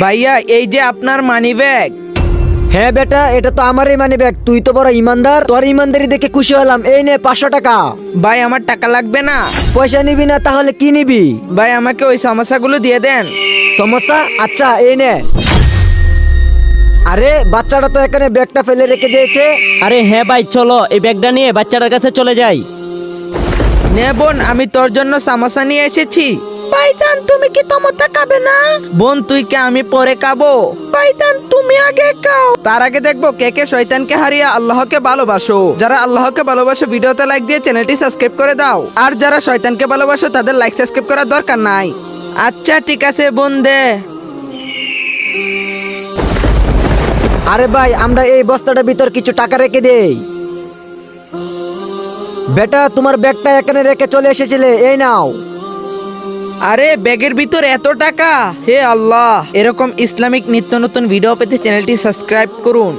ভাইয়া এই যে আপনার মানি ব্যাগ। হ্যাঁ বেটা, এটা তো আমারই মানি ব্যাগ। তুই তো বড় ইমানদার, তোর ইমানদারি দেখে খুশি হলাম। এই নে 500 টাকা। ভাই আমার টাকা লাগবে না। পয়সা নিবি না তাহলে কি নিবি? ভাই আমাকে ওই সমস্যাগুলো দিয়ে দেন। সমস্যা? আচ্ছা এই নে। আরে বাচ্চাটা তো এখানে ব্যাগটা ফেলে রেখে দিয়েছে। আরে হ্যাঁ ভাই, চলো এই ব্যাগটা নিয়ে বাচ্চাটার কাছে চলে যাই। নে বোন, আমি তোর জন্য সমস্যা নিয়ে এসেছি। ভাইজান তুমি কি টমেটো খাবে না? বোন তুই কে, আমি পরে খাবো। ভাইজান তুমি আগে খাও। তার আগে দেখবো কে কে শয়তানকে হারিয়ে আল্লাহকে ভালোবাসো। যারা আল্লাহকে ভালোবাসো ভিডিওতে লাইক দিয়ে চ্যানেলটি সাবস্ক্রাইব করে দাও। আর যারা শয়তানকে ভালোবাসো তাদের লাইক সাবস্ক্রাইব করার দরকার নাই। আচ্ছা ঠিক আছে বোন দে। আরে ভাই, আমরা এই বস্তাটার ভিতর কিছু টাকা রেখে দেই। বেটা তোমার ব্যাগটা এখানে রেখে চলে এসেছিলে, এই নাও। আরে ব্যাগের ভিতর এত টাকা! হে আল্লাহ, এরকম ইসলামিক নিত্য নতুন ভিডিও পেতে চ্যানেলটি সাবস্ক্রাইব করুন।